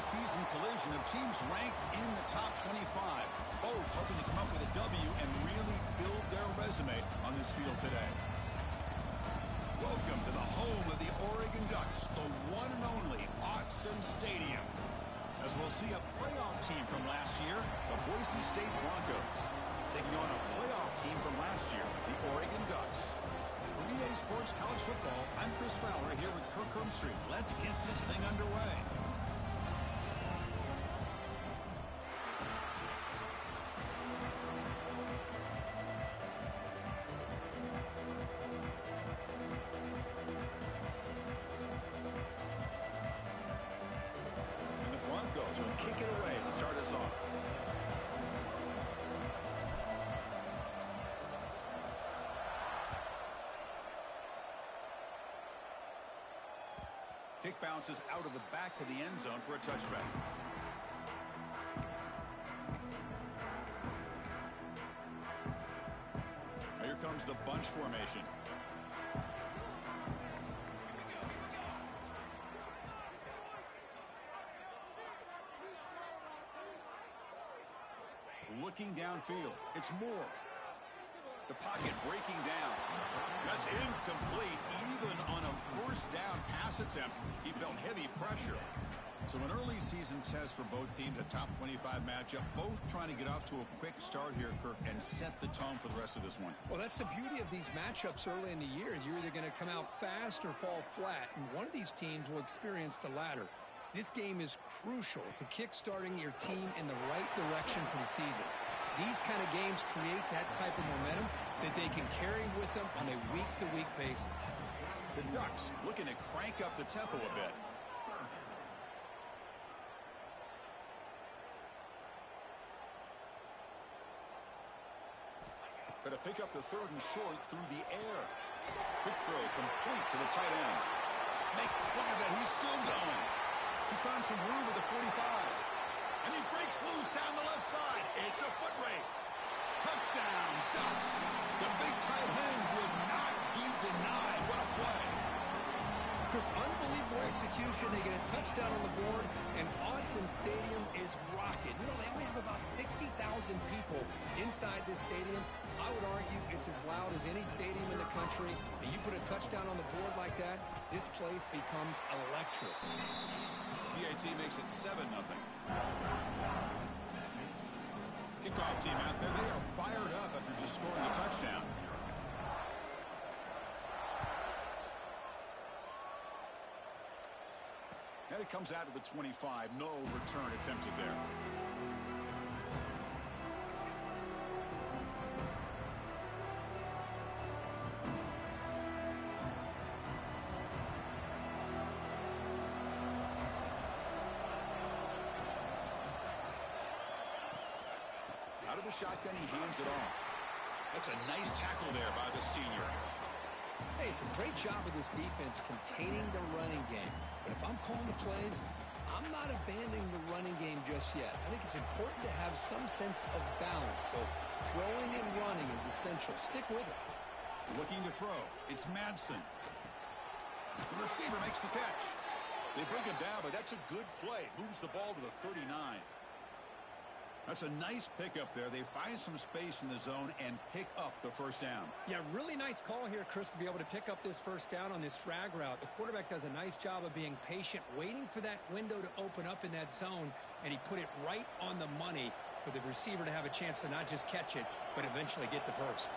season collision of teams ranked in the top 25. Both hoping to come up with a W and really build their resume on this field today. Welcome to the home of the Oregon Ducks, the one and only Autzen Stadium. As we'll see a playoff team from last year, the Boise State Broncos, taking on a playoff team from last year, the Oregon Ducks. For EA Sports College Football, I'm Chris Fowler here with Kirk Hermstreet. Let's get this thing underway. And the Broncos will kick it away to start us off. Kick bounces out of the back of the end zone for a touchback. Here comes the bunch formation. Looking downfield. It's Moore. The pocket breaking down. That's incomplete. Even on a first down pass attempt, he felt heavy pressure. So an early season test for both teams, a top 25 matchup, both trying to get off to a quick start here, Kirk, and set the tone for the rest of this one. Well, that's the beauty of these matchups early in the year. You're either going to come out fast or fall flat, and one of these teams will experience the latter. This game is crucial to kick-starting your team in the right direction for the season. These kind of games create that type of momentum that they can carry with them on a week-to-week basis. The Ducks looking to crank up the tempo a bit. Going to pick up the third and short through the air. Quick throw complete to the tight end. Look at that, he's still going. He's found some room at the 45. And he breaks loose down the left side. It's a foot race. Touchdown, Ducks. The big tight end would not be denied. What a play. Chris, unbelievable execution. They get a touchdown on the board, and Autzen Stadium is rocking. You know, they only have about 60,000 people inside this stadium. I would argue it's as loud as any stadium in the country. And you put a touchdown on the board like that, this place becomes electric. PAT makes it 7-0. Kickoff team out there. They are fired up after just scoring a touchdown. And it comes out of the 25. No return attempted there. Out of the shotgun, he hands it off. That's a nice tackle there by the senior. Hey, it's a great job of this defense containing the running game. But if I'm calling the plays, I'm not abandoning the running game just yet. I think it's important to have some sense of balance. So throwing and running is essential. Stick with it. Looking to throw. It's Madsen. The receiver makes the catch. They bring him down, but that's a good play. Moves the ball to the 39. That's a nice pickup there. They find some space in the zone and pick up the first down. Yeah, really nice call here, Chris, to be able to pick up this first down on this drag route. The quarterback does a nice job of being patient, waiting for that window to open up in that zone, and he put it right on the money for the receiver to have a chance to not just catch it, but eventually get the first.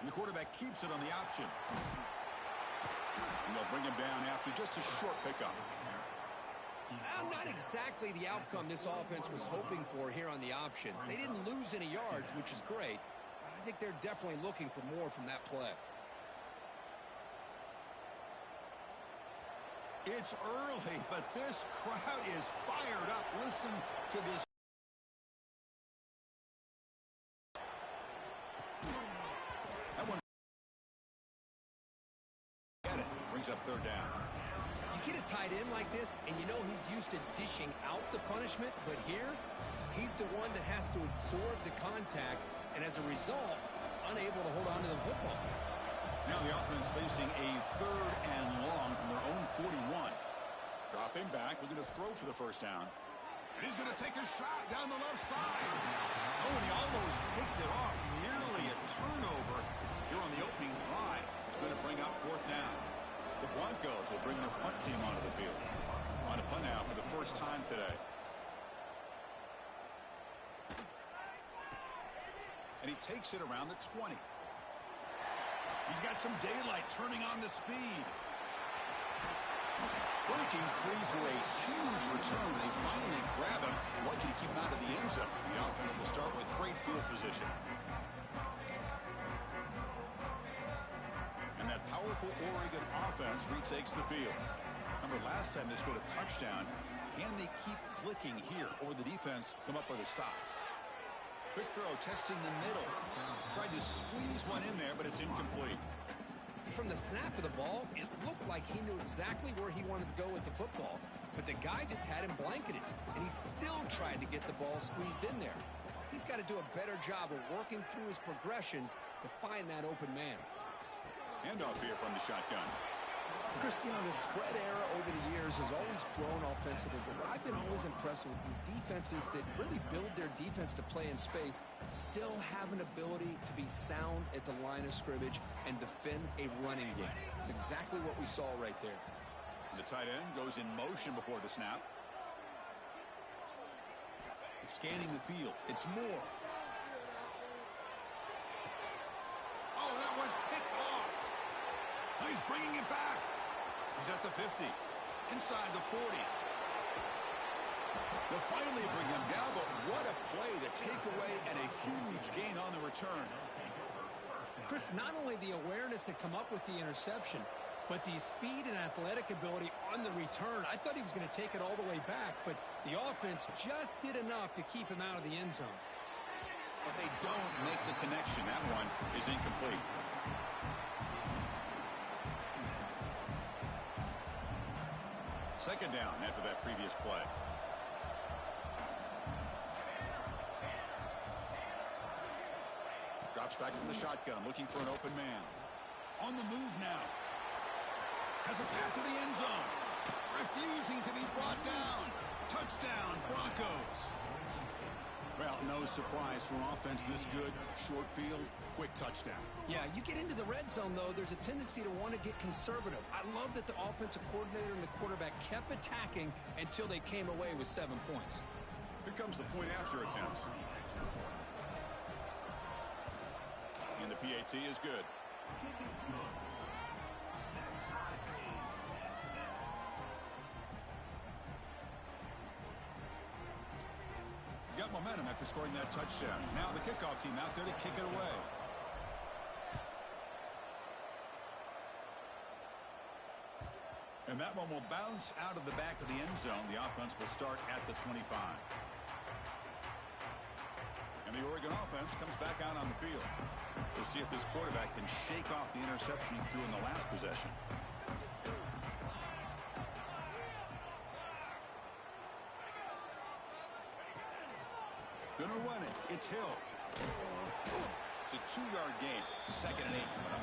And the quarterback keeps it on the option. And they'll bring him down after just a short pickup. Not exactly the outcome this offense was hoping for here on the option. They didn't lose any yards, which is great. I think they're definitely looking for more from that play. It's early, but this crowd is fired up. Listen to this. That one. Get it. Brings up third down. You get a tight end like this, and you know he's used to dishing out the punishment, but here, he's the one that has to absorb the contact, and as a result, he's unable to hold on to the football. Now the offense facing a 3rd and long from their own 41. first down. And he's going to take a shot down the left side. Oh, and he almost picked it off. Nearly a turnover here on the opening drive. It's going to bring up fourth down. The Broncos will bring their punt team onto the field. On a punt now for the first time today. And he takes it around the 20. He's got some daylight turning on the speed. Breaking free for a huge return. They finally grab him. Lucky to keep him out of the end zone. The offense will start with great field position. And that powerful Oregon offense retakes the field. Remember, last time they scored a touchdown. Can they keep clicking here, or the defense come up with a stop? Quick throw, testing the middle. Tried to squeeze one in there, but it's incomplete. From the snap of the ball, it looked like he knew exactly where he wanted to go with the football. But the guy just had him blanketed, and he still tried to get the ball squeezed in there. He's got to do a better job of working through his progressions to find that open man. Handoff here from the shotgun. Chris, you know, the spread era over the years has always grown offensively, but I've been always impressed with defenses that really build their defense to play in space, still have an ability to be sound at the line of scrimmage and defend a running game. It's exactly what we saw right there. The tight end goes in motion before the snap. Scanning the field. It's Moore. Oh, that one's picked off. Oh, he's bringing it back. He's at the 50. Inside the 40. They'll finally bring him down, but what a play, the takeaway, and a huge gain on the return. Chris, not only the awareness to come up with the interception, but the speed and athletic ability on the return. I thought he was going to take it all the way back, but the offense just did enough to keep him out of the end zone. But they don't make the connection. That one is incomplete. Second down after that previous play. Drops back from the shotgun, looking for an open man. On the move now. Has a path to the end zone. Refusing to be brought down. Touchdown, Broncos. Well, no surprise for an offense this good. Short field, quick touchdown. Yeah, you get into the red zone, though, there's a tendency to want to get conservative. I love that the offensive coordinator and the quarterback kept attacking until they came away with 7 points. Here comes the point after attempt. And the PAT is good. Got momentum after scoring that touchdown. Now the kickoff team out there to kick it away. And that one will bounce out of the back of the end zone. The offense will start at the 25. And the Oregon offense comes back out on the field. We'll see if this quarterback can shake off the interception he threw in the last possession. Gonna run it. It's Hill. It's a 2-yard gain. 2nd and 8 coming up.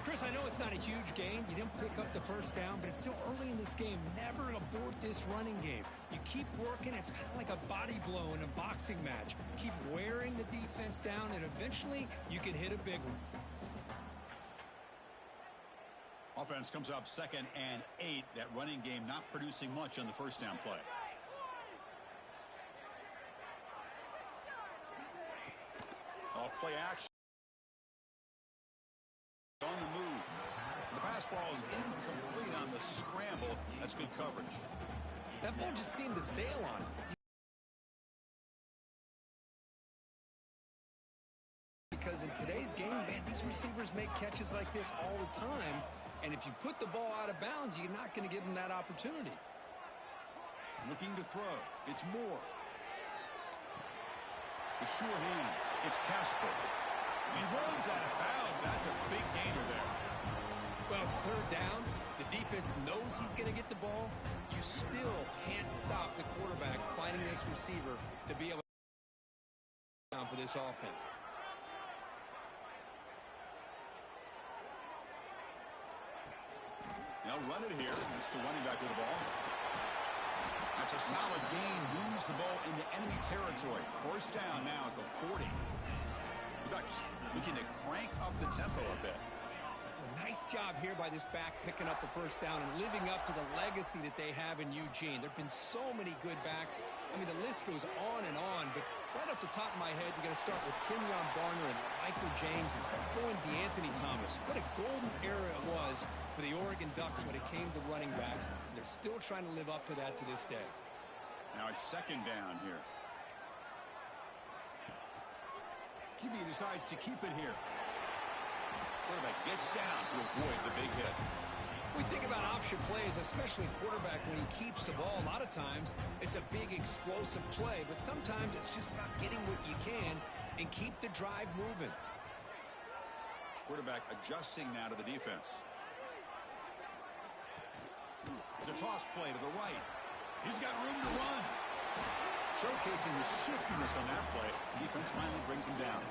Chris, I know it's not a huge gain. You didn't pick up the first down, but it's still early in this game. Never abort this running game. You keep working. It's kind of like a body blow in a boxing match. Keep wearing the defense down, and eventually you can hit a big one. Offense comes up 2nd and 8. That running game not producing much on the first down play. Off play action. On the move. The pass falls incomplete on the scramble. That's good coverage. That ball just seemed to sail on him. Because in today's game, man, these receivers make catches like this all the time. And if you put the ball out of bounds, you're not going to give them that opportunity. Looking to throw. It's Moore. The sure hands. It's Casper. He runs out of bounds. That's a big gainer there. Well, it's 3rd down. The defense knows he's going to get the ball. You still can't stop the quarterback finding this receiver to be able to for this offense. They'll run it here. It's the running back with the ball. That's a solid gain. Moves the ball into enemy territory. First down now at the 40. The Ducks looking to crank up the tempo a bit. Nice job here by this back picking up the first down and living up to the legacy that they have in Eugene. There have been so many good backs. I mean, the list goes on and on, but right off the top of my head, you got to start with Kenyon Barner and Michael James and throw in DeAnthony Thomas. What a golden era it was for the Oregon Ducks when it came to running backs. They're still trying to live up to that to this day. Now it's second down here. QB decides to keep it here. Quarterback gets down to avoid the big hit. We think about option plays, especially quarterback when he keeps the ball. A lot of times it's a big explosive play, but sometimes it's just about getting what you can and keep the drive moving. Quarterback adjusting now to the defense. It's a toss play to the right. He's got room to run. Showcasing the shiftiness on that play. Defense finally brings him down.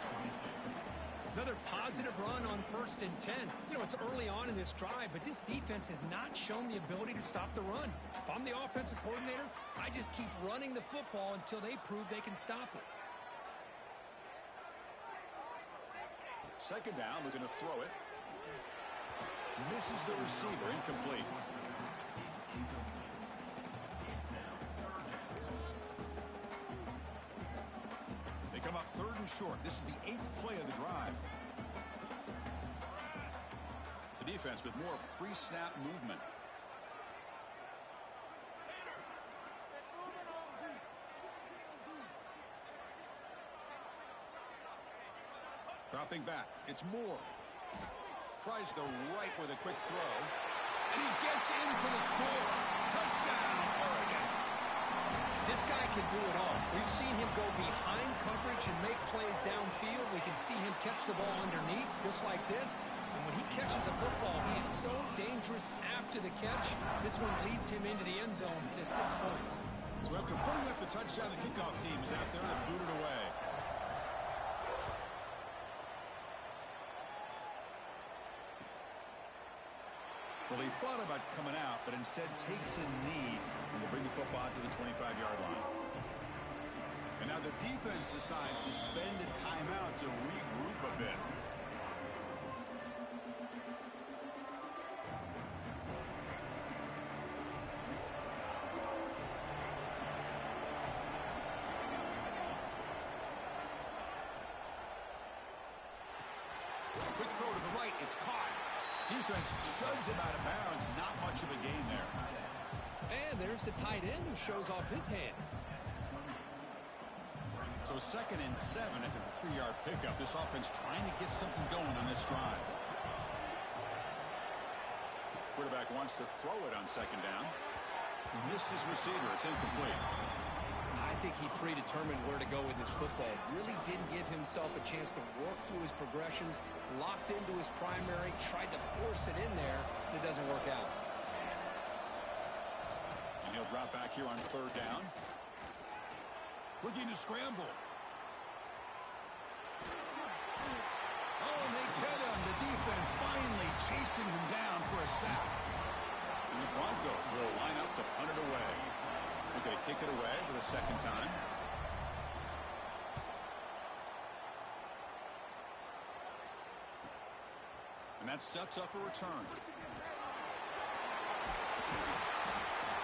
Another positive run on 1st and 10. You know, it's early on in this drive, but this defense has not shown the ability to stop the run. If I'm the offensive coordinator, I just keep running the football until they prove they can stop it. Second down, looking to throw it. Misses the receiver, incomplete. Come up 3rd and short. This is the 8th play of the drive. The defense with more pre-snap movement. Dropping back. It's Moore. Tries the right with a quick throw. And he gets in for the score. Touchdown, Oregon. This guy can do it all. We've seen him go behind coverage and make plays downfield. We can see him catch the ball underneath just like this. And when he catches a football, he is so dangerous after the catch. This one leads him into the end zone for the 6 points. So after putting up the touchdown, the kickoff team is out there to boot it away. Well, he thought about coming out, but instead takes a knee and will bring the football to the 25-yard line. And now the defense decides to spend a timeout to regroup a bit. Quick throw to the right. It's caught. Defense shoves him out of bounds. Not much of a gain there. And there's the tight end who shows off his hands. So 2nd and 7 after the 3-yard pickup. This offense trying to get something going on this drive. Quarterback wants to throw it on 2nd down. Missed his receiver. It's incomplete. I think he predetermined where to go with his football. Really didn't give himself a chance to work through his progressions. Locked into his primary. Tried to force it in there. It doesn't work out. And he'll drop back here on 3rd down. Looking to scramble. Oh, and they get him. The defense finally chasing him down for a sack. And the Broncos will line up to punt it away. They're going to kick it away for the 2nd time. And that sets up a return.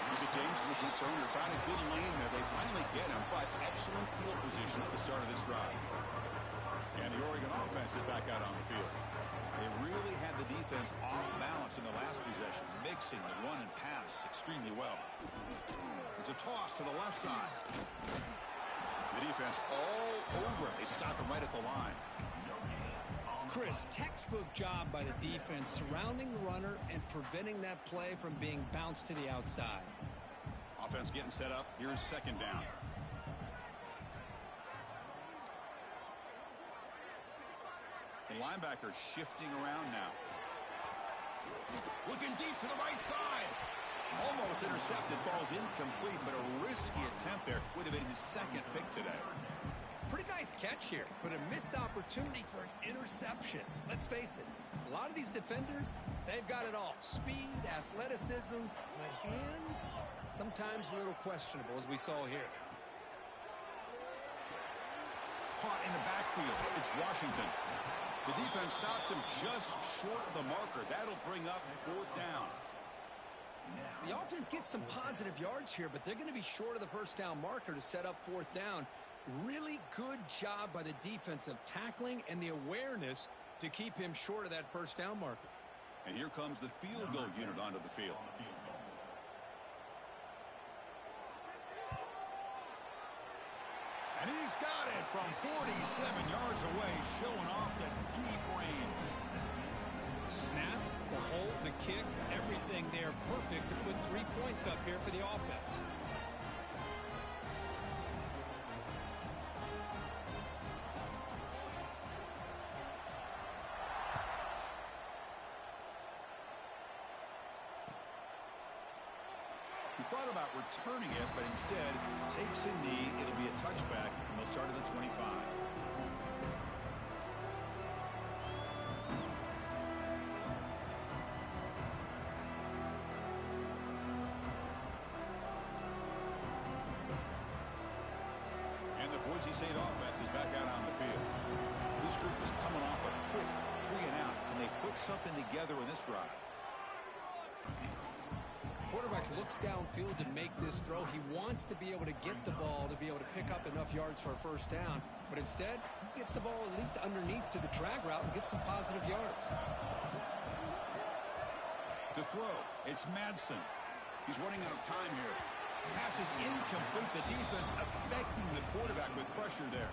It was a dangerous returner. Found a good lane there. They finally get him, but excellent field position at the start of this drive. And the Oregon offense is back out on the field. They really had the defense off balance in the last possession, mixing the run and pass extremely well. It's a toss to the left side. The defense all over it. They stop him right at the line. Chris, textbook job by the defense surrounding the runner and preventing that play from being bounced to the outside. Offense getting set up. Here's 2nd down. The linebacker shifting around now. Looking deep to the right side. Almost intercepted. Falls incomplete, but a risky attempt there. Would have been his 2nd pick today. Pretty nice catch here, but a missed opportunity for an interception. Let's face it, a lot of these defenders, they've got it all. Speed, athleticism, but hands, Sometimes a little questionable, as we saw here. Caught in the backfield. It's Washington. The defense stops him just short of the marker. That'll bring up 4th down. The offense gets some positive yards here, but they're going to be short of the first down marker to set up 4th down. Really good job by the defense of tackling and the awareness to keep him short of that first down marker. And here comes the field goal unit onto the field. And he's got it from 47 yards away, showing off the deep range. Snap, the hold, the kick, everything there perfect to put 3 points up here for the offense. He thought about returning it, but instead takes a knee. It'll be a touchback, and they'll start at the 25. And the Boise State offense is back out on the field. This group is coming off a quick 3-and-out. Can they put something together in this drive? Quarterback looks downfield to make this throw. He wants to be able to get the ball to be able to pick up enough yards for a first down. But instead, he gets the ball at least underneath to the drag route and gets some positive yards. To throw, it's Madsen. He's running out of time here. Pass is incomplete. The defense affecting the quarterback with pressure there.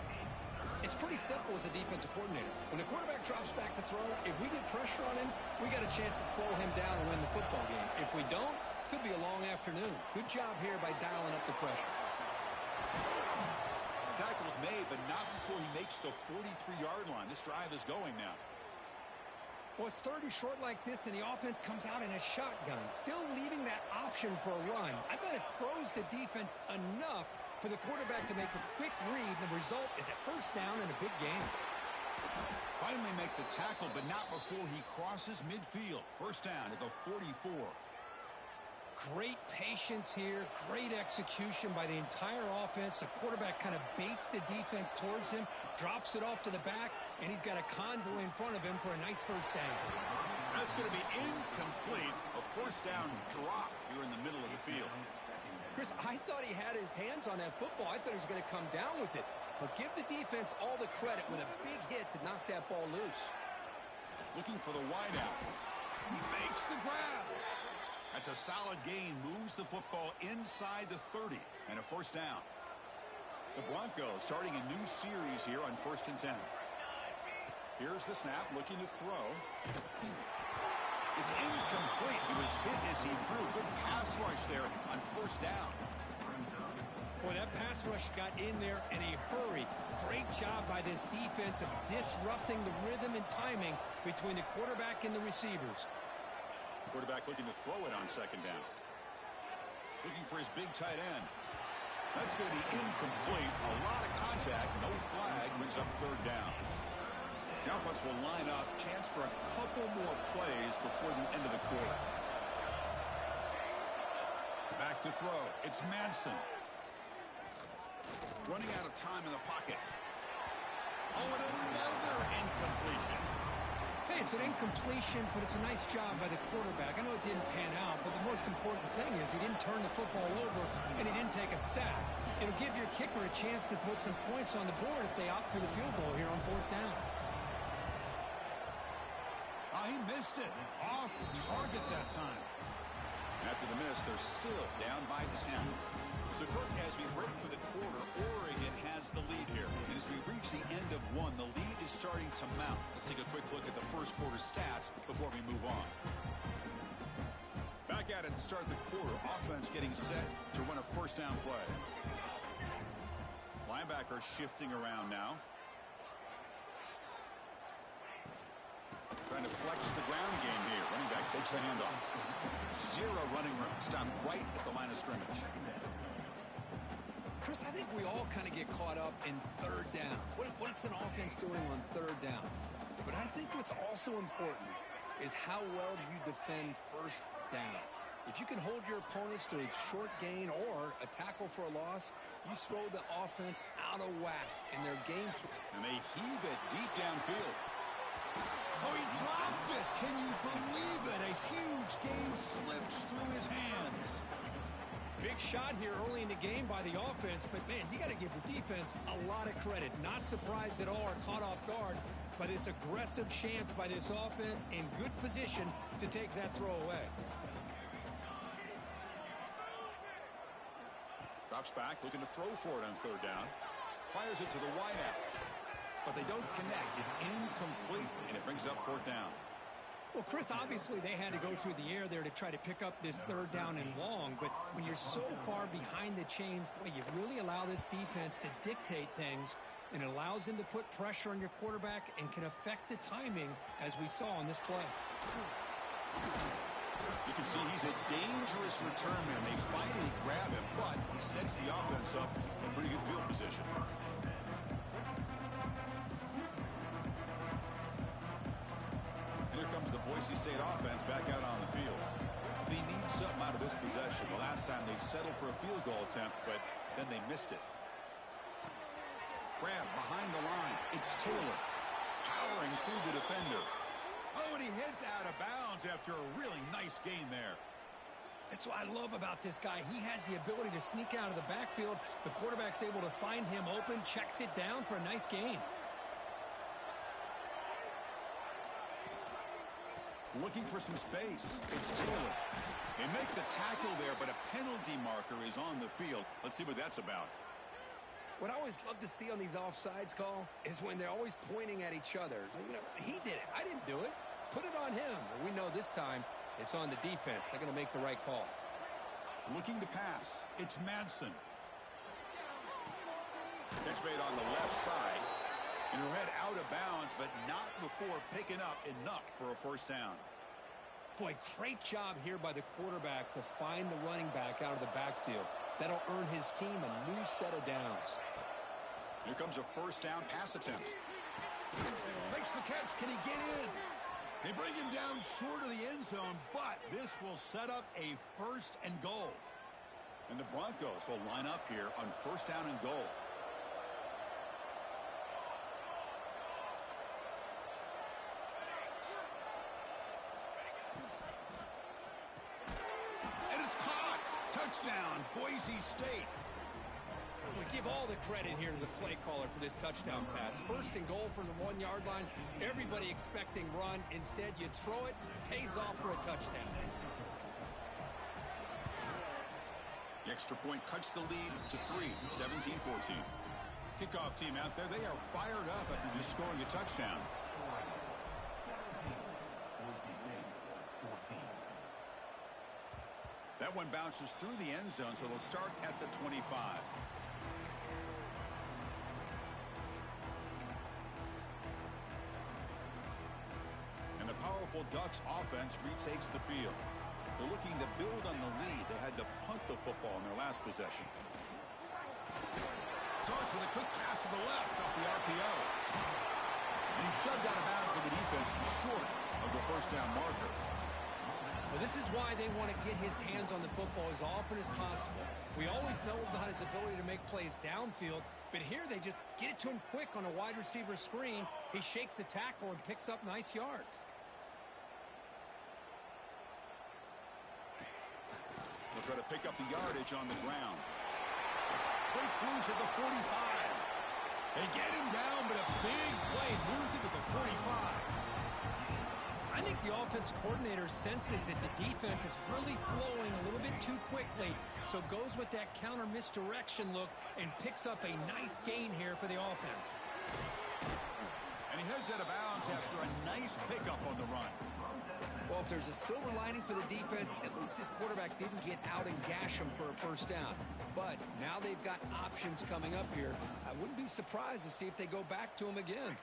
It's pretty simple as a defensive coordinator. When the quarterback drops back to throw, if we get pressure on him, we got a chance to slow him down and win the football game. If we don't, could be a long afternoon. Good job here by dialing up the pressure. Tackle's made, but not before he makes the 43-yard line. This drive is going now. Well, it's 3rd and short like this, and the offense comes out in a shotgun, still leaving that option for a run. I thought it throws the defense enough for the quarterback to make a quick read. The result is a first down in a big game. Finally make the tackle, but not before he crosses midfield. First down at the 44. Great patience here, great execution by the entire offense. The quarterback kind of baits the defense towards him, drops it off to the back, and he's got a convoy in front of him for a nice first down. That's going to be incomplete. A first down drop here in the middle of the field. Chris, I thought he had his hands on that football. I thought he was going to come down with it. But give the defense all the credit with a big hit to knock that ball loose. Looking for the wideout. He makes the grab. That's a solid gain. Moves the football inside the 30 and a first down. The Broncos starting a new series here on 1st and 10. Here's the snap, looking to throw. It's incomplete. It was hit as he threw. Good pass rush there on first down. Boy, that pass rush got in there in a hurry. Great job by this defense of disrupting the rhythm and timing between the quarterback and the receivers. Quarterback looking to throw it on second down. Looking for his big tight end. That's going to be incomplete. A lot of contact. No flag. Brings up 3rd down. The offense will line up. Chance for a couple more plays before the end of the quarter. Back to throw. It's Madsen. Running out of time in the pocket. Oh, and another incompletion. Hey, it's an incompletion, but it's a nice job by the quarterback. I know it didn't pan out, but the most important thing is he didn't turn the football over and he didn't take a sack. It'll give your kicker a chance to put some points on the board if they opt for the field goal here on 4th down. He missed it. Off target that time. After the miss, they're still down by 10. So, Kirk, as we break for the quarter, Oregon has the lead here. And as we reach the end of one, the lead is starting to mount. Let's take a quick look at the first quarter stats before we move on. Back at it to start the quarter. Offense getting set to run a first down play. Linebacker shifting around now. Trying to flex the ground game here. Running back takes the handoff. 0 running room. Stopped right at the line of scrimmage. Chris, I think we all kind of get caught up in 3rd down. What's an offense doing on 3rd down? But I think what's also important is how well you defend first down. If you can hold your opponents to a short gain or a tackle for a loss, you throw the offense out of whack in their game. And they heave it deep downfield. Oh, he dropped it. Can you believe it? A huge game slips through his hands. Big shot here early in the game by the offense, but, man, you got to give the defense a lot of credit. Not surprised at all or caught off guard, but it's aggressive chance by this offense in good position to take that throw away. Drops back, looking to throw for it on third down. Fires it to the wideout. But they don't connect. It's incomplete, and it brings up fourth down. Well, Chris, obviously they had to go through the air there to try to pick up this third down and long, but when you're so far behind the chains, boy, you really allow this defense to dictate things, and it allows them to put pressure on your quarterback and can affect the timing, as we saw on this play. You can see he's a dangerous return man. They finally grab him, but he sets the offense up in pretty good field position. Here comes the Boise State offense back out on the field. They need something out of this possession. The last time they settled for a field goal attempt, but then they missed it. Grab behind the line. It's Taylor powering through the defender. Oh, and he heads out of bounds after a really nice gain there. That's what I love about this guy. He has the ability to sneak out of the backfield. The quarterback's able to find him open, checks it down for a nice gain. Looking for some space. It's Taylor. They make the tackle there, but a penalty marker is on the field. Let's see what that's about. What I always love to see on these offsides call is when they're always pointing at each other. You know, he did it. I didn't do it. Put it on him. We know this time it's on the defense. They're going to make the right call. Looking to pass. It's Madsen. Catch made on the left side. And he'll head out of bounds, but not before picking up enough for a first down. Boy, great job here by the quarterback to find the running back out of the backfield. That'll earn his team a new set of downs. Here comes a first down pass attempt. Makes the catch. Can he get in? They bring him down short of the end zone, but this will set up a first and goal. And the Broncos will line up here on first down and goal. And it's caught. Touchdown, Boise State. We give all the credit here to the play caller for this touchdown pass. First and goal from the 1 yard line. Everybody expecting run. Instead, you throw it, pays off for a touchdown. The extra point cuts the lead to 3, 17-14. Kickoff team out there, they are fired up after just scoring a touchdown. That one bounces through the end zone, so they'll start at the 25. And the powerful Ducks offense retakes the field. They're looking to build on the lead. They had to punt the football in their last possession. Starts with a quick pass to the left off the RPO. And he's shoved out of bounds with the defense short of the first down marker. Well, this is why they want to get his hands on the football as often as possible. We always know about his ability to make plays downfield, but here they just get it to him quick on a wide receiver screen. He shakes the tackle and picks up nice yards. They'll try to pick up the yardage on the ground. Breaks loose at the 45. They get him down, but a big play moves it to the 45. I think the offense coordinator senses that the defense is really flowing a little bit too quickly, so goes with that counter misdirection look and picks up a nice gain here for the offense. And he heads out of bounds after a nice pickup on the run. Well, if there's a silver lining for the defense, at least this quarterback didn't get out and gash him for a first down. But now they've got options coming up here. I wouldn't be surprised to see if they go back to him again.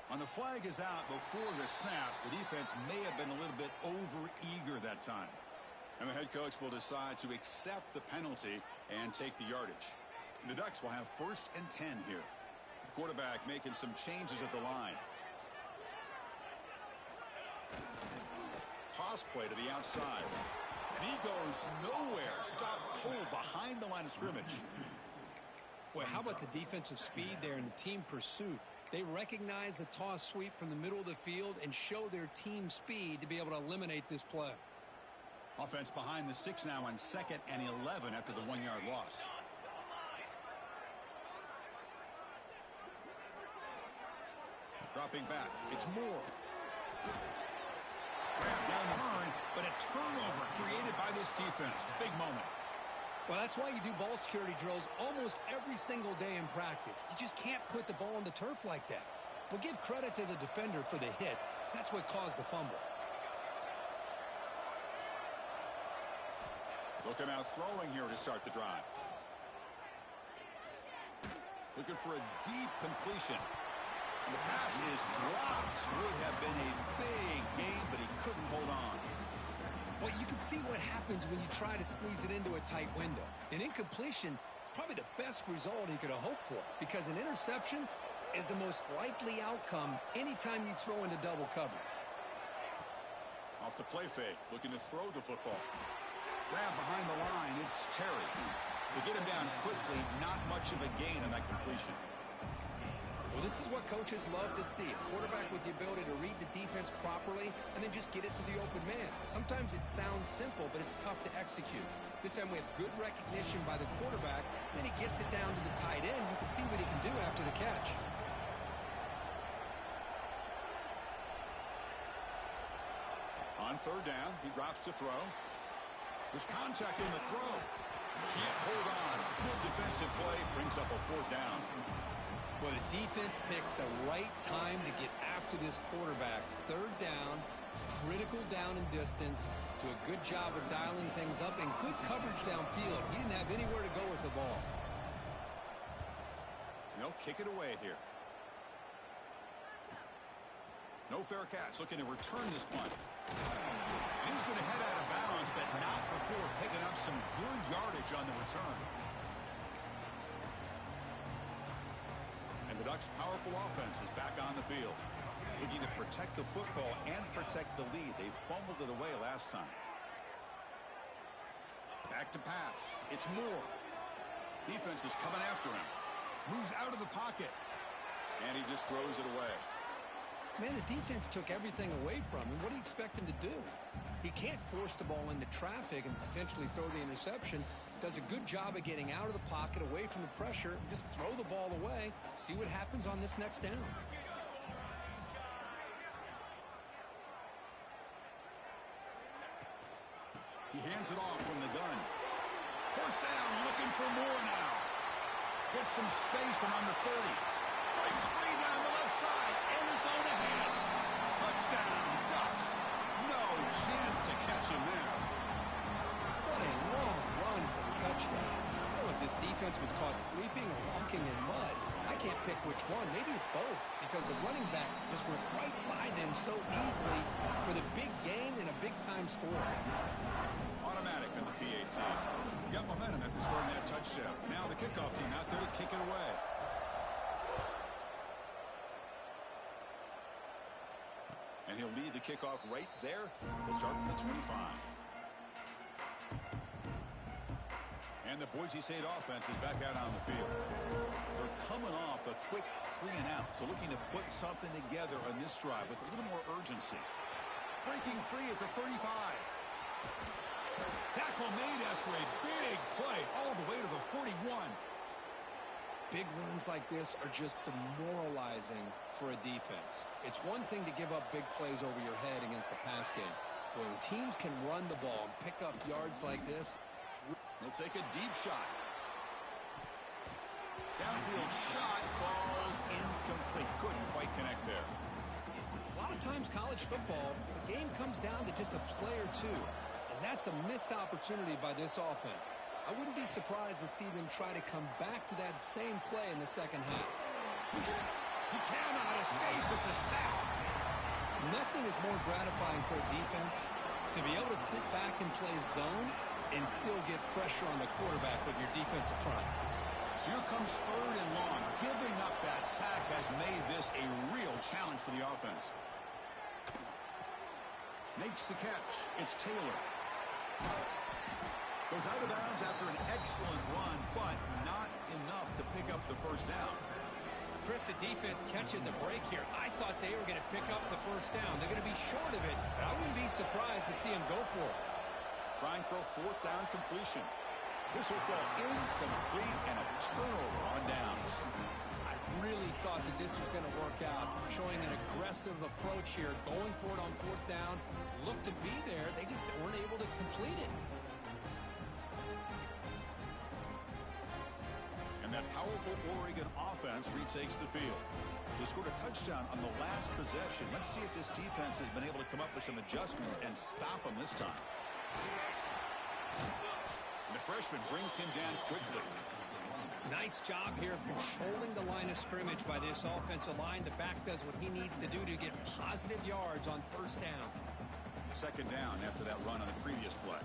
On the flag is out before the snap. The defense may have been a little bit over-eager that time. And the head coach will decide to accept the penalty and take the yardage. And the Ducks will have first and 10 here. The quarterback making some changes at the line. cross play to the outside. And he goes nowhere. Stopped cold behind the line of scrimmage. Boy, how about the defensive speed there in the team pursuit? They recognize the toss sweep from the middle of the field and show their team speed to be able to eliminate this play. Offense behind the 6 now on 2nd and 11 after the 1-yard loss. Dropping back. It's Moore. Down the line, but a turnover created by this defense. Big moment. Well, that's why you do ball security drills almost every single day in practice. You just can't put the ball on the turf like that. But give credit to the defender for the hit, because that's what caused the fumble. Looking out throwing here to start the drive. Looking for a deep completion. And the pass is dropped. Would have been a big gain, but he couldn't hold on. Well, you can see what happens when you try to squeeze it into a tight window. An incompletion is probably the best result he could have hoped for, because an interception is the most likely outcome anytime you throw into double coverage. Off the play fake, looking to throw the football. Grab behind the line, it's Terry. They get him down quickly, not much of a gain on that completion. Well, this is what coaches love to see. A quarterback with the ability to read the defense properly and then just get it to the open man. Sometimes it sounds simple, but it's tough to execute. This time we have good recognition by the quarterback. Then he gets it down to the tight end. You can see what he can do after the catch. On 3rd down, he drops to throw. There's contact in the throw. Can't hold on. Good defensive play. Brings up a 4th down. Well, the defense picks the right time to get after this quarterback. 3rd down, critical down and distance. Do a good job of dialing things up and good coverage downfield. He didn't have anywhere to go with the ball. They'll kick it away here. No fair catch. Looking to return this punt. And he's going to head out of bounds, but not before picking up some good yardage on the return. And the Ducks' powerful offense is back on the field. Looking to protect the football and protect the lead. They fumbled it away last time. Back to pass. It's Moore. Defense is coming after him. Moves out of the pocket. And he just throws it away. Man, the defense took everything away from him. What do you expect him to do? He can't force the ball into traffic and potentially throw the interception. Does a good job of getting out of the pocket, away from the pressure, just throw the ball away, see what happens on this next down. He hands it off from the gun. 1st down, looking for more now. Gets some space and on the 30. Breaks free down the left side. End zone ahead. Touchdown, Ducks. No chance to catch him there. What a long run for the touchdown. I don't know if this defense was caught sleeping or walking in mud. I can't pick which one. Maybe it's both, because the running back just went right by them so easily for the big gain and a big-time score. Automatic on the PAT. Got momentum after scoring that touchdown. Now the kickoff team out there to kick it away. And he'll lead the kickoff right there. He'll start from the 25. And the Boise State offense is back out on the field. They're coming off a quick 3-and-out, so looking to put something together on this drive with a little more urgency. Breaking free at the 35. Tackle made after a big play all the way to the 41. Big runs like this are just demoralizing for a defense. It's one thing to give up big plays over your head against the pass game. When teams can run the ball and pick up yards like this. He'll take a deep shot. Downfield shot falls incomplete. Couldn't quite connect there. A lot of times college football, the game comes down to just a play or two. And that's a missed opportunity by this offense. I wouldn't be surprised to see them try to come back to that same play in the second half. He cannot escape. It's a sack. Nothing is more gratifying for a defense to be able to sit back and play zone and still get pressure on the quarterback with your defensive front. So here comes 3rd and long. Giving up that sack has made this a real challenge for the offense. Makes the catch. It's Taylor. Goes out of bounds after an excellent run, but not enough to pick up the first down. Chris, the defense catches a break here. I thought they were going to pick up the first down. They're going to be short of it, but I wouldn't be surprised to see him go for it. Trying for a fourth down completion. This will go incomplete and a turnover on downs. I really thought that this was going to work out, showing an aggressive approach here, going for it on fourth down. Looked to be there. They just weren't able to complete it. And that powerful Oregon offense retakes the field. They scored a touchdown on the last possession. Let's see if this defense has been able to come up with some adjustments and stop them this time. The freshman brings him down quickly. Nice job here of controlling the line of scrimmage by this offensive line. The back does what he needs to do to get positive yards on first down. Second down after that run on the previous play.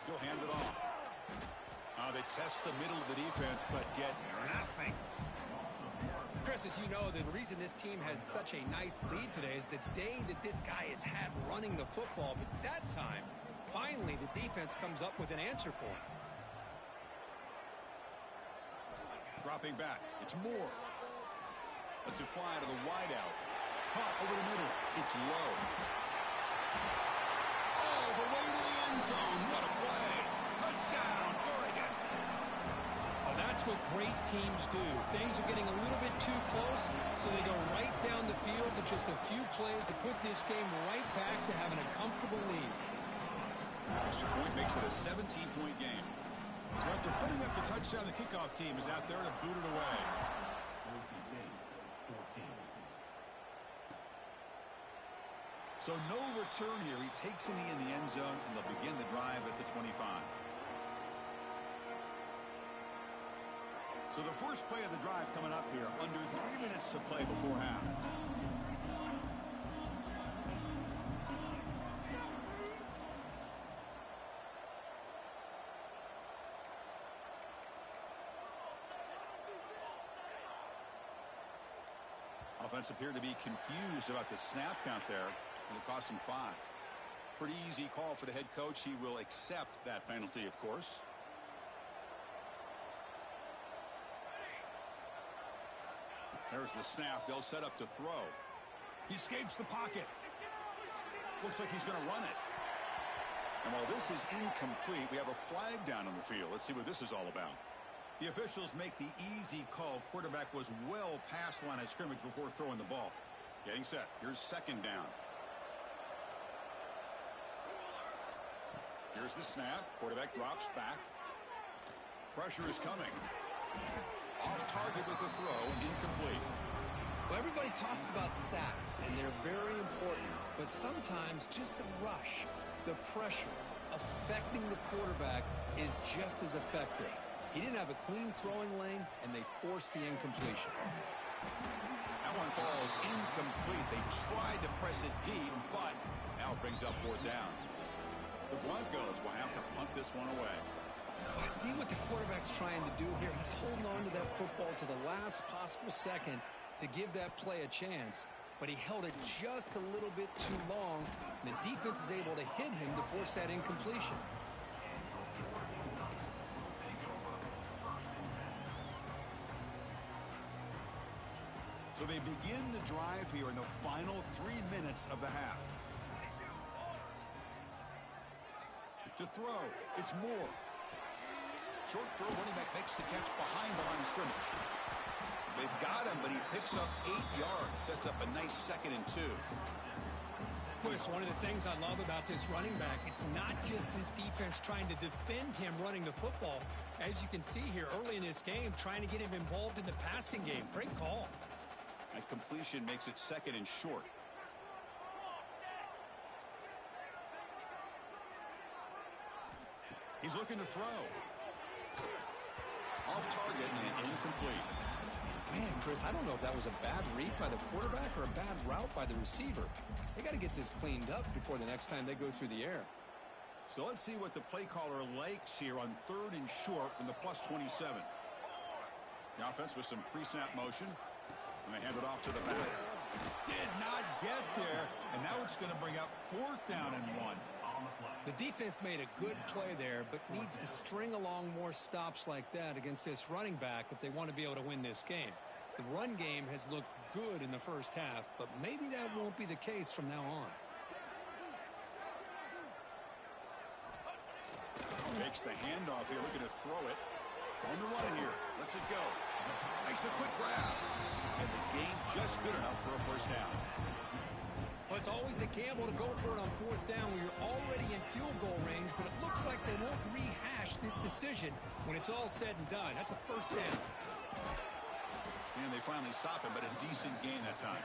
He'll hand it off. They test the middle of the defense, but get nothing. Chris, as you know, the reason this team has such a nice lead today is the day that this guy has had running the football. But that time, finally, the defense comes up with an answer for him. Dropping back. It's Moore. Lets it fly to the wideout. Caught over the middle. It's low. Oh, the way to the end zone. What a play. Touchdown, Oregon. Oh, that's what great teams do. Things are getting a little bit too close, so they go right down the field with just a few plays to put this game right back to having a comfortable lead. Extra point makes it a 17-point game. So after putting up the touchdown, the kickoff team is out there to boot it away. So no return here. He takes a knee in the end zone, and they'll begin the drive at the 25. So the first play of the drive coming up here, under 3 minutes to play before half. Offense appeared to be confused about the snap count there, and it cost him 5. Pretty easy call for the head coach. He will accept that penalty, of course. There's the snap. They'll set up to throw. He escapes the pocket. Looks like he's going to run it. And while this is incomplete, we have a flag down on the field. Let's see what this is all about. The officials make the easy call. Quarterback was well past the line of scrimmage before throwing the ball. Getting set. Here's second down. Here's the snap. Quarterback drops back. Pressure is coming. Off target with the throw, incomplete. Well, everybody talks about sacks, and they're very important. But sometimes just the rush, the pressure, affecting the quarterback is just as effective. He didn't have a clean throwing lane, and they forced the incompletion. That one falls incomplete. They tried to press it deep, but now it brings up fourth down. The Broncos will have to punt this one away. I see what the quarterback's trying to do here. He's holding on to that football to the last possible second to give that play a chance, but he held it just a little bit too long, and the defense is able to hit him to force that incompletion. So they begin the drive here in the final 3 minutes of the half. To throw, it's Moore. Short throw, running back makes the catch behind the line of scrimmage. They've got him, but he picks up 8 yards, sets up a nice 2nd and 2. Chris, one of the things I love about this running back, it's not just this defense trying to defend him running the football. As you can see here early in this game, trying to get him involved in the passing game. Great call. That completion makes it 2nd and short. He's looking to throw. Off target and incomplete. Man, Chris, I don't know if that was a bad read by the quarterback or a bad route by the receiver. They got to get this cleaned up before the next time they go through the air. So let's see what the play caller likes here on 3rd and short from the +27. The offense with some pre-snap motion. And they hand it off to the back. Did not get there. And now it's going to bring up 4th down and 1. The defense made a good play there, but needs to string along more stops like that against this running back if they want to be able to win this game. The run game has looked good in the first half, but maybe that won't be the case from now on. Makes the handoff here, looking to throw it. On the run here, lets it go. Makes a quick grab. And the gain just good enough for a first down. Well, it's always a gamble to go for it on 4th down when you're already in field goal range, but it looks like they won't rehash this decision when it's all said and done. That's a first down. And they finally stop him, but a decent gain that time.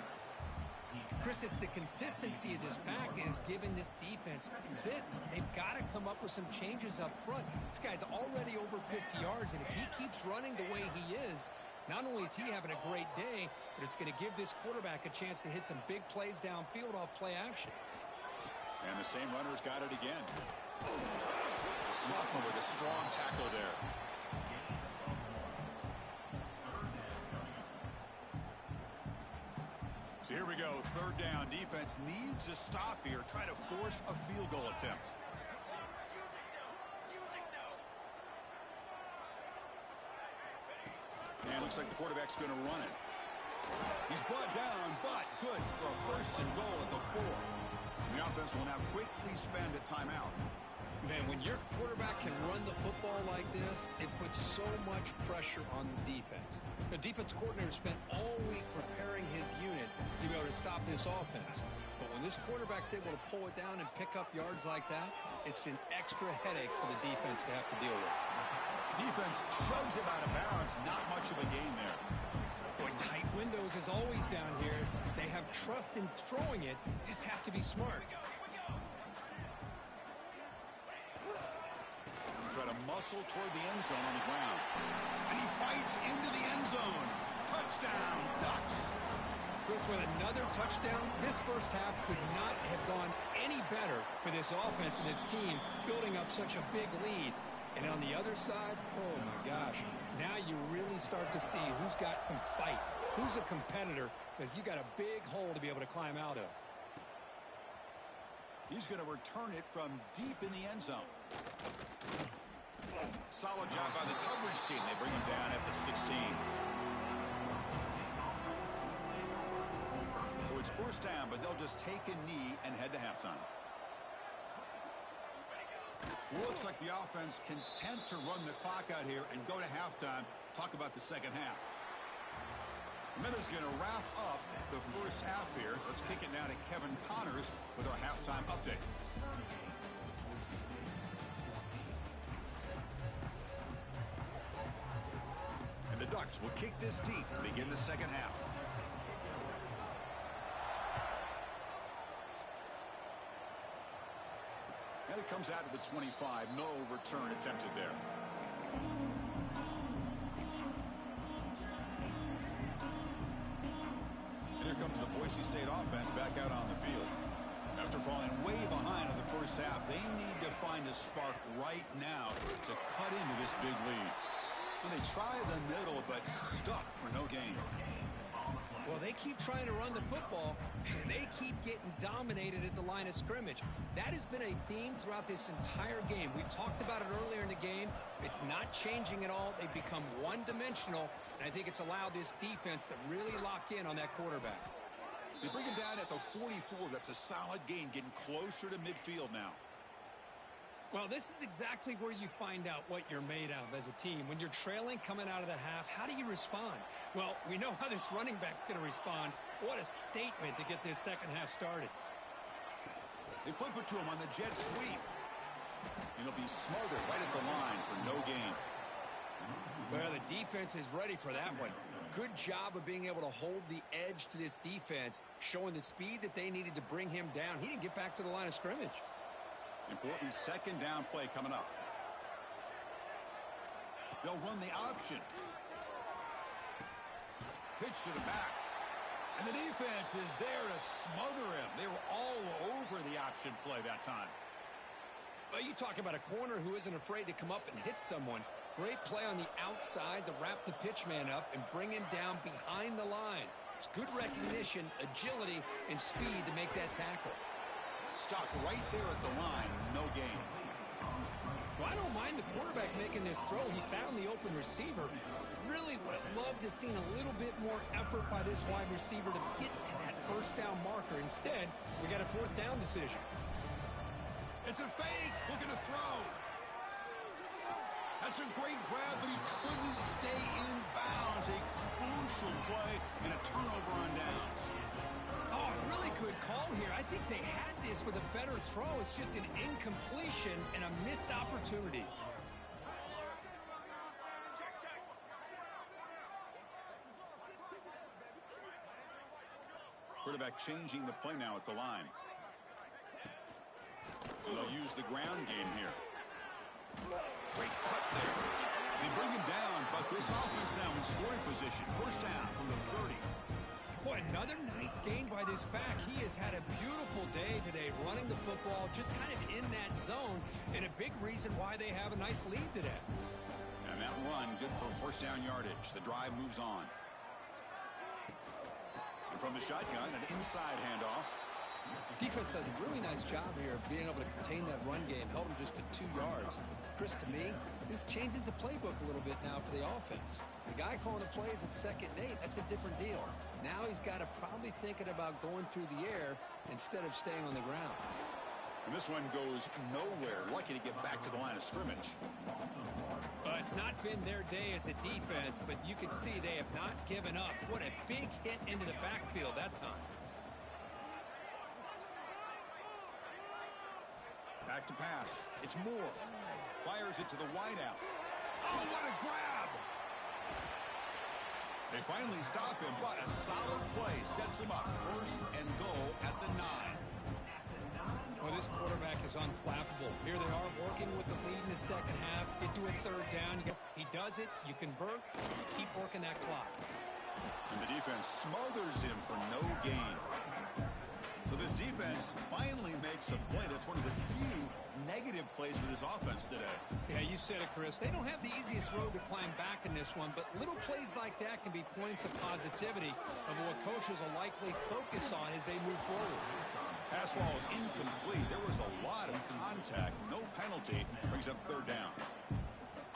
Chris, it's the consistency of this pack is giving this defense fits. They've got to come up with some changes up front. This guy's already over 50 yards, and if he keeps running the way he is, not only is he having a great day, but it's going to give this quarterback a chance to hit some big plays downfield off play action. And the same runner's got it again. The sophomore with a strong tackle there. So here we go, 3rd down. Defense needs a stop here. Try to force a field goal attempt. And looks like the quarterback's going to run it. He's brought down, but good for a 1st and goal at the 4. And the offense will now quickly spend a timeout. Man, when your quarterback can run the football like this, it puts so much pressure on the defense. The defense coordinator spent all week preparing his unit to be able to stop this offense. But when this quarterback's able to pull it down and pick up yards like that, it's an extra headache for the defense to have to deal with. Defense shoves him out of bounds. Not much of a gain there. Boy, tight windows as always down here. They have trust in throwing it. They just have to be smart. Try to muscle toward the end zone on the ground. And he fights into the end zone. Touchdown, Ducks. Chris, with another touchdown, this first half could not have gone any better for this offense and this team, building up such a big lead. And on the other side, oh my gosh, now you really start to see who's got some fight, who's a competitor, because you got a big hole to be able to climb out of. He's going to return it from deep in the end zone. Solid job by the coverage team. They bring him down at the 16. So it's 1st down, but they'll just take a knee and head to halftime. Looks like the offense content to run the clock out here and go to halftime. Talk about the second half. Miller's going to wrap up the first half here. Let's kick it now to Kevin Connors with our halftime update. And the Ducks will kick this deep and begin the second half. And it comes out to the 25. No return attempted there. And here comes the Boise State offense back out on the field. After falling way behind in the first half, they need to find a spark right now to cut into this big lead. And they try the middle, but stuck for no gain. Well, they keep trying to run the football, and they keep getting dominated at the line of scrimmage. That has been a theme throughout this entire game. We've talked about it earlier in the game. It's not changing at all. They've become one-dimensional, and I think it's allowed this defense to really lock in on that quarterback. They bring him down at the 44. That's a solid gain, getting closer to midfield now. Well, this is exactly where you find out what you're made of as a team. When you're trailing coming out of the half, how do you respond? Well, we know how this running back's going to respond. What a statement to get this second half started. They flip it to him on the jet sweep. And he'll be smothered right at the line for no gain. Well, the defense is ready for that one. Good job of being able to hold the edge to this defense, showing the speed that they needed to bring him down. He didn't get back to the line of scrimmage. Important second down play coming up. They'll run the option. Pitch to the back. And the defense is there to smother him. They were all over the option play that time. Well, you talk about a corner who isn't afraid to come up and hit someone. Great play on the outside to wrap the pitch man up and bring him down behind the line. It's good recognition, agility, and speed to make that tackle. Stuck right there at the line, no gain. Well, I don't mind the quarterback making this throw. He found the open receiver. Really would have loved to have seen a little bit more effort by this wide receiver to get to that first down marker. Instead, we got a fourth down decision. It's a fake. Looking to throw. That's a great grab, but he couldn't stay in bounds. A crucial play and a turnover on downs. Oh, a really good call here. I think they had this with a better throw. It's just an incompletion and a missed opportunity. Quarterback changing the play now at the line. And they'll use the ground game here. Great cut there. They bring him down, but this offense now in scoring position. First down from the 30. Boy, another nice gain by this back. He has had a beautiful day today running the football, just kind of in that zone, and a big reason why they have a nice lead today. And that run, good for first down yardage. The drive moves on. And from the shotgun, an inside handoff. Defense does a really nice job here of being able to contain that run game, held him just to 2 yards. Chris, to me, this changes the playbook a little bit now for the offense. The guy calling the plays at 2nd and 8, that's a different deal. Now he's got to probably thinking about going through the air instead of staying on the ground. And this one goes nowhere. Lucky to get back to the line of scrimmage. It's not been their day as a defense, but you can see they have not given up. What a big hit into the backfield that time. Back to pass. It's Moore. Fires it to the wideout. Oh, what a grab! They finally stop him, but a solid play sets him up. First and goal at the 9. Well, this quarterback is unflappable. Here they are working with the lead in the second half. Get to a third down. He does it. You convert. You keep working that clock. And the defense smothers him for no gain. So this defense finally makes a play. That's one of the few negative plays for this offense today. Yeah, you said it, Chris. They don't have the easiest road to climb back in this one, but little plays like that can be points of positivity of what coaches will likely focus on as they move forward. Pass ball is incomplete. There was a lot of contact. No penalty. Brings up third down.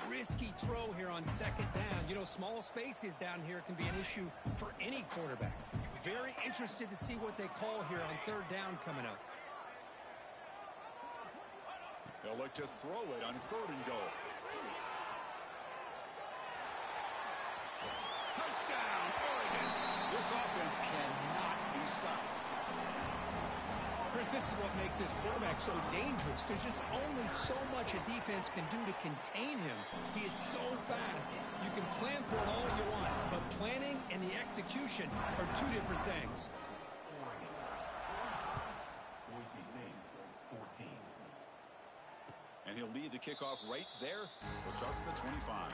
Risky throw here on second down. You know, small spaces down here can be an issue for any quarterback. Very interested to see what they call here on third down coming up. They'll look to throw it on 3rd and goal. Touchdown, Oregon. This offense cannot be stopped. Chris, this is what makes this quarterback so dangerous. There's just only so much a defense can do to contain him. He is so fast. You can plan for it all you want, but planning and the execution are two different things. And he'll lead the kickoff right there. He'll start from the 25.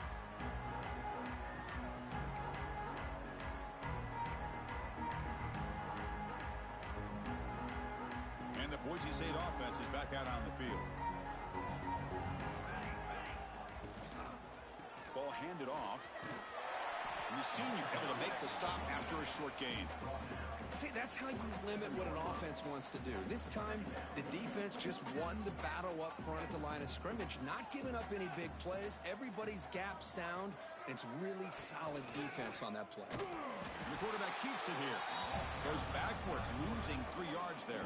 And the Boise State offense is back out on the field. Ball handed off. And the senior able to make the stop after a short gain. See, that's how you limit what an offense wants to do. This time, the defense just won the battle up front at the line of scrimmage, not giving up any big plays. Everybody's gap sound. It's really solid defense on that play. And the quarterback keeps it here. Goes backwards, losing 3 yards there.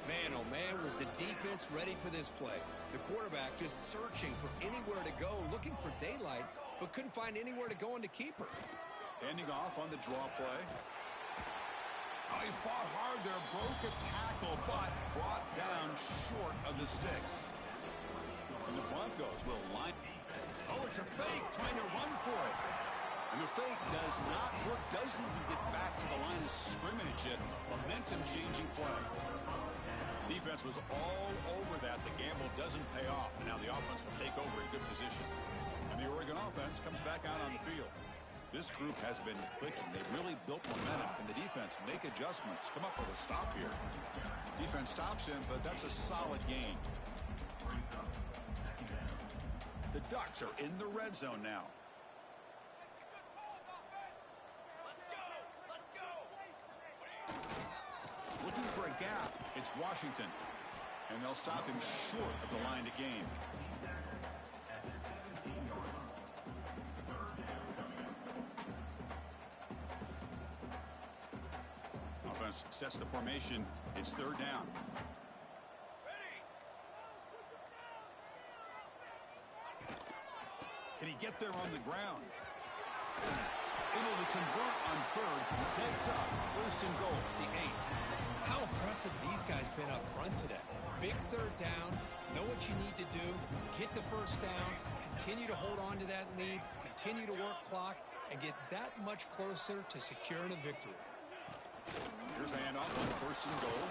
Man, oh man, was the defense ready for this play. The quarterback just searching for anywhere to go, looking for daylight, but couldn't find anywhere to go into keeper. Handing off on the draw play. Oh, he fought hard there, broke a tackle, but brought down short of the sticks. And the Broncos will line. Oh, it's a fake, trying to run for it. And the fake does not work, doesn't even get back to the line of scrimmage. A momentum-changing play. Defense was all over that. The gamble doesn't pay off. And now the offense will take over in good position. And the Oregon offense comes back out on the field. This group has been clicking. They've really built momentum. And the defense make adjustments. Come up with a stop here. Defense stops him, but that's a solid gain. The Ducks are in the red zone now. Washington. And they'll stop him short of the line to gain. Offense sets the formation. It's third down. Can he get there on the ground? Able to convert on third. Sets up. First and goal. The 8. How impressive these guys been up front today. Big third down. Know what you need to do. Get the first down. Continue to hold on to that lead. Continue to work clock. And get that much closer to securing a victory. Here's the handoff on first and goal.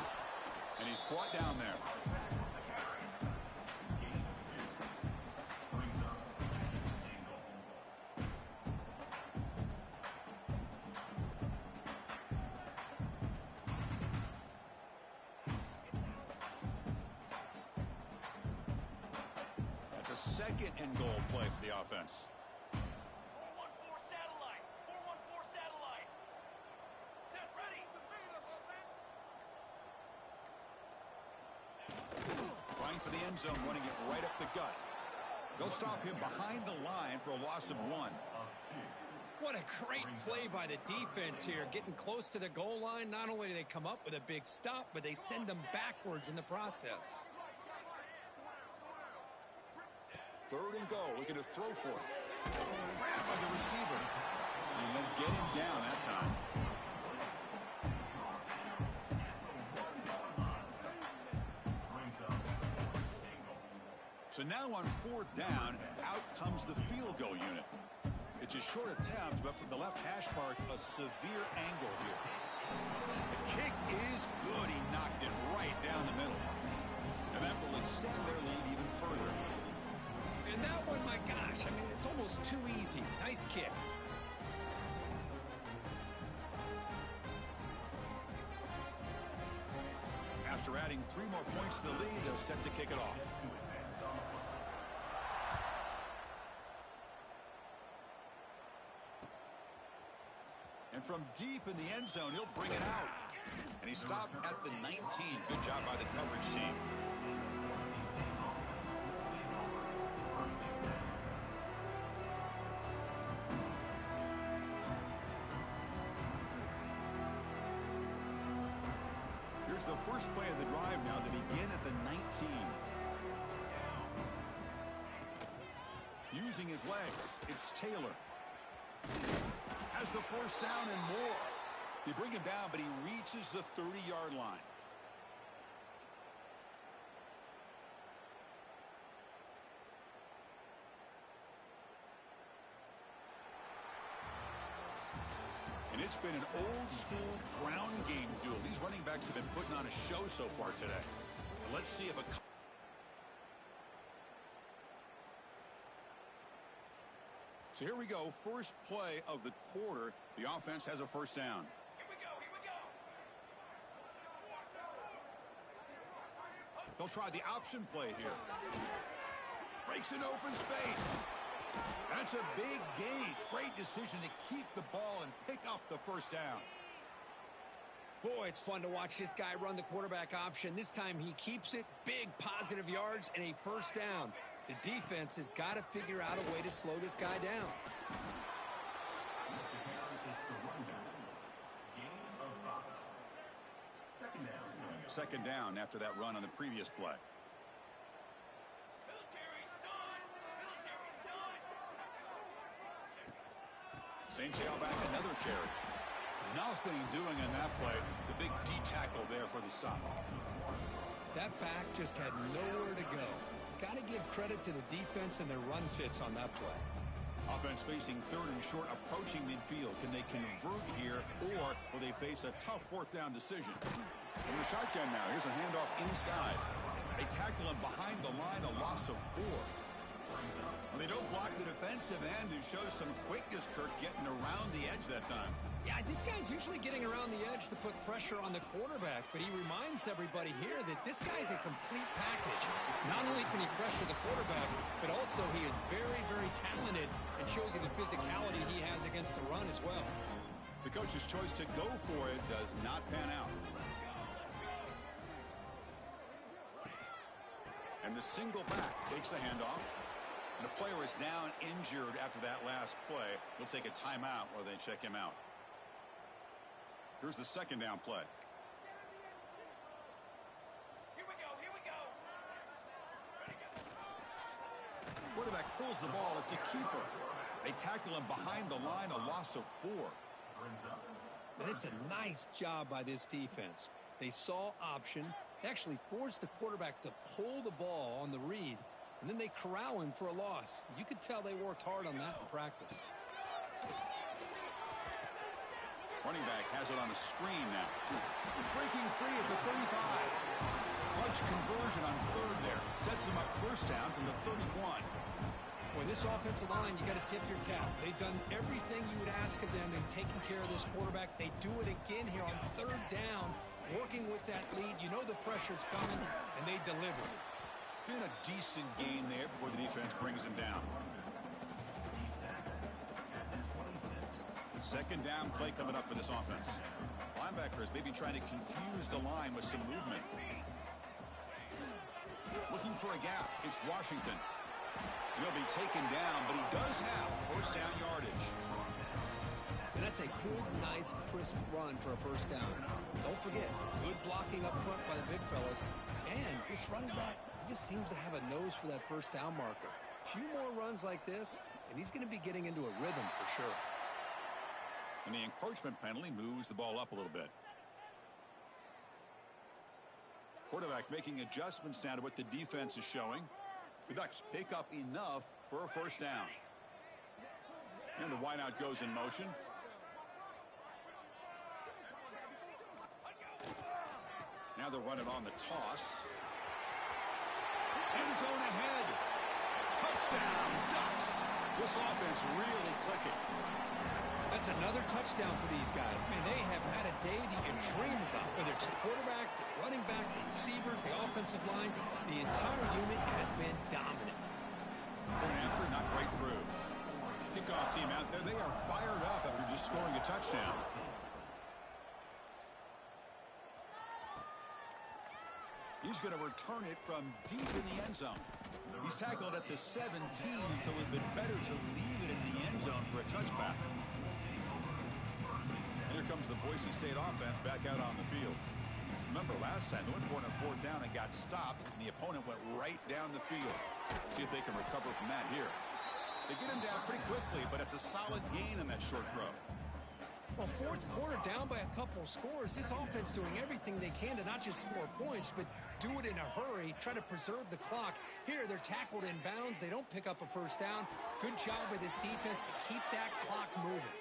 And he's brought down there. That's a second and goal play for the offense. 4-1-4 satellite. 4-1-4 satellite. Set ready. Trying for the end zone, running it right up the gut. They'll stop him behind the line for a loss of 1. What a great play by the defense here. Getting close to the goal line, not only do they come up with a big stop, but they send them backwards in the process. Third and goal. Looking to throw for it. Grabbed by the receiver. And he'll get him down that time. So now on fourth down, out comes the field goal unit. It's a short attempt, but from the left hash mark, a severe angle here. The kick is good. He knocked it right down the middle. And that will extend their lead even further. And that one, my gosh, I mean, it's almost too easy. Nice kick. After adding 3 more points to the lead, they're set to kick it off. And from deep in the end zone, he'll bring it out. And he stopped at the 19. Good job by the coverage team. Here's the first play of the drive now to begin at the 19. Using his legs, it's Taylor. Has the first down and more. They bring him down, but he reaches the 30-yard line. And it's been an old-school ground game duel. These running backs have been putting on a show so far today. And let's see if a... So here we go, first play of the quarter. The offense has a first down. Here we go. They'll try the option play here. Breaks an open space. That's a big gain. Great decision to keep the ball and pick up the first down. Boy, it's fun to watch this guy run the quarterback option. This time he keeps it. Big positive yards and a first down. The defense has got to figure out a way to slow this guy down. Second down after that run on the previous play. Same tailback, another carry. Nothing doing on that play. The big D tackle there for the stop. That back just had nowhere to go. Got to give credit to the defense and their run fits on that play. Offense facing third and short, approaching midfield. Can they convert here, or will they face a tough fourth down decision? From the shotgun now, here's a handoff inside. They tackle him behind the line, a loss of 4. Well, they don't block the defensive end, who shows some quickness, Kirk, getting around the edge that time. Yeah, this guy's usually getting around the edge to put pressure on the quarterback, but he reminds everybody here that this guy's a complete package. Not only can he pressure the quarterback, but also he is very, very talented and shows you the physicality he has against the run as well. The coach's choice to go for it does not pan out. the single back takes the handoff. And the player is down injured after that last play. We'll take a timeout while they check him out. Here's the second down play. Here we go. Here we go. Ready, go. Quarterback pulls the ball. It's a keeper. They tackle him behind the line, a loss of 4. And it's a nice job by this defense. They saw option. They actually forced the quarterback to pull the ball on the read, and then they corral him for a loss. You could tell they worked hard on that in practice. Running back has it on a screen now. Breaking free at the 35. Clutch conversion on third there. Sets him up first down from the 31. Boy, this offensive line, you got to tip your cap. They've done everything you would ask of them in taking care of this quarterback. They do it again here on third down, working with that lead. You know the pressure's coming, and they deliver. And a decent gain there before the defense brings him down. Second down play coming up for this offense. Linebackers maybe trying to confuse the line with some movement. Looking for a gap. It's Washington. He'll be taken down, but he does have first down yardage. And that's a good, nice, crisp run for a first down. Don't forget, good blocking up front by the big fellas. And this running back, he just seems to have a nose for that first down marker. A few more runs like this, and he's going to be getting into a rhythm for sure. And the encroachment penalty moves the ball up a little bit. Quarterback making adjustments now to what the defense is showing. The Ducks pick up enough for a first down. And the wideout goes in motion. Now they're running on the toss. End zone ahead. Touchdown, Ducks. This offense really clicking. That's another touchdown for these guys. Man, they have had a day that you dream about. Whether it's the quarterback, the running back, the receivers, the offensive line, the entire unit has been dominant. Point after, not right through. Kickoff team out there. They are fired up after just scoring a touchdown. He's going to return it from deep in the end zone. He's tackled at the 17, so it would have been better to leave it in the end zone for a touchback. Here comes the Boise State offense back out on the field. Remember, last time they went for it on fourth down and got stopped, and the opponent went right down the field. See if they can recover from that here. They get him down pretty quickly, but it's a solid gain on that short throw. Well, fourth quarter down by a couple scores. This offense doing everything they can to not just score points, but do it in a hurry, try to preserve the clock. Here, they're tackled in bounds. They don't pick up a first down. Good job by this defense to keep that clock moving.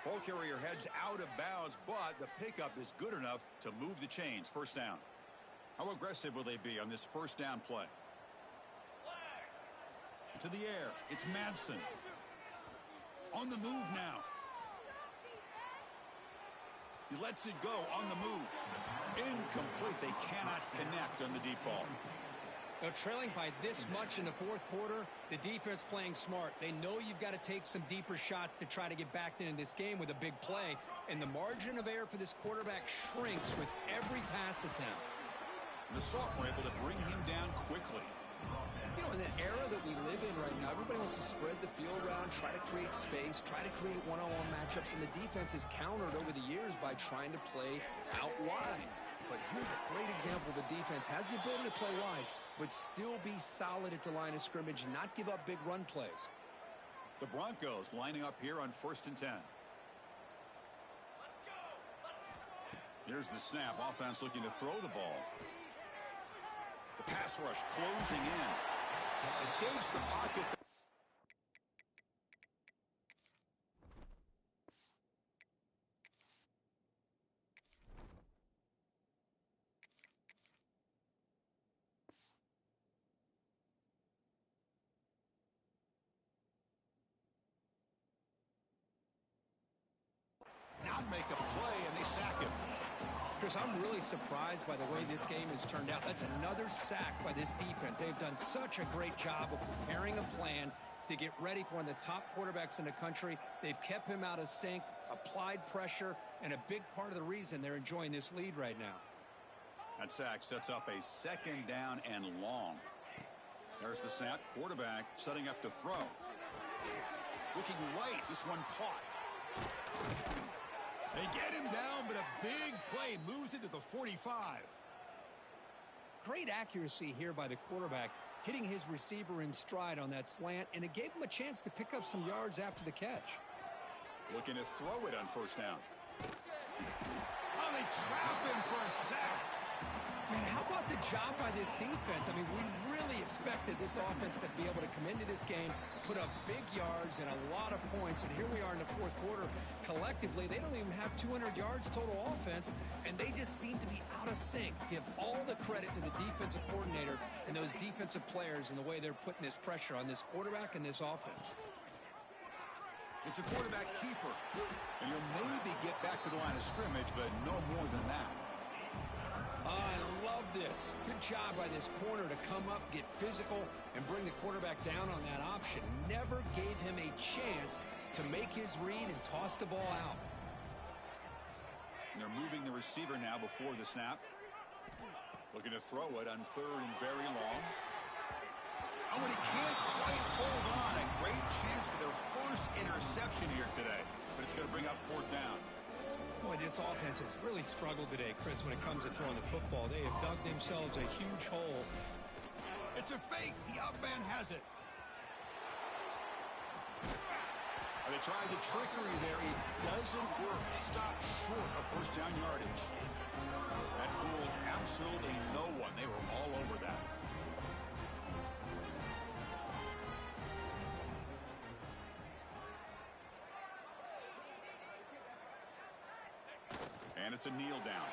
Ball carrier heads out of bounds, but the pickup is good enough to move the chains. First down. How aggressive will they be on this first down play? To the air. It's Madsen. On the move now. He lets it go on the move. Incomplete. They cannot connect on the deep ball. Now, trailing by this much in the fourth quarter, the defense playing smart. They know you've got to take some deeper shots to try to get back into this game with a big play. And the margin of error for this quarterback shrinks with every pass attempt. The sophomore able to bring him down quickly. You know, in the era that we live in right now, everybody wants to spread the field around, try to create space, try to create one-on-one matchups, and the defense is countered over the years by trying to play out wide. But here's a great example of a defense has the ability to play wide, but still be solid at the line of scrimmage, not give up big run plays. The Broncos lining up here on 1st and 10. Here's the snap. Offense looking to throw the ball. The pass rush closing in. Escapes the pocket. Now make a play and they sack him. Chris, I'm really surprised by the way this game has turned out. That's another sack by this defense. They've done such a great job of preparing a plan to get ready for one of the top quarterbacks in the country. They've kept him out of sync, applied pressure, and a big part of the reason they're enjoying this lead right now. That sack sets up a second down and long. There's the snap. Quarterback setting up to throw. Looking right. This one caught. They get him down, but a big play moves it to the 45. Great accuracy here by the quarterback, hitting his receiver in stride on that slant, and it gave him a chance to pick up some yards after the catch. Looking to throw it on first down. Oh, they trap him for a sack. Man, how about the job by this defense? I mean, we really expected this offense to be able to come into this game, put up big yards and a lot of points, and here we are in the fourth quarter. Collectively, they don't even have 200 yards total offense, and they just seem to be out of sync. Give all the credit to the defensive coordinator and those defensive players in the way they're putting this pressure on this quarterback and this offense. It's a quarterback keeper, and he'll maybe get back to the line of scrimmage, but no more than that. I love this. Good job by this corner to come up, get physical, and bring the quarterback down on that option. Never gave him a chance to make his read and toss the ball out. And they're moving the receiver now before the snap. Looking to throw it on third and very long. Oh, and he can't quite hold on. A great chance for their first interception here today. But it's going to bring up fourth down. Boy, this offense has really struggled today, Chris, when it comes to throwing the football. They have dug themselves a huge hole. It's a fake. The up man has it. They tried the trickery there. It doesn't work. Stop short of first down yardage. That fooled absolutely no one. They were all over that. And it's a kneel down.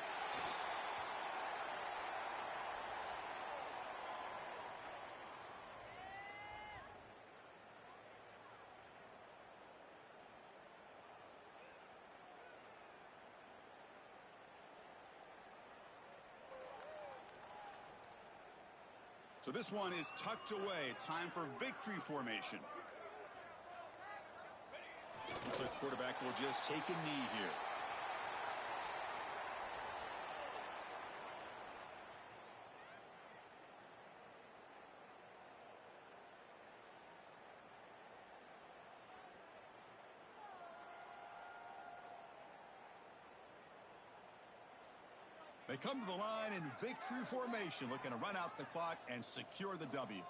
So this one is tucked away. Time for victory formation. Looks like the quarterback will just take a knee here. They come to the line in victory formation, looking to run out the clock and secure the W.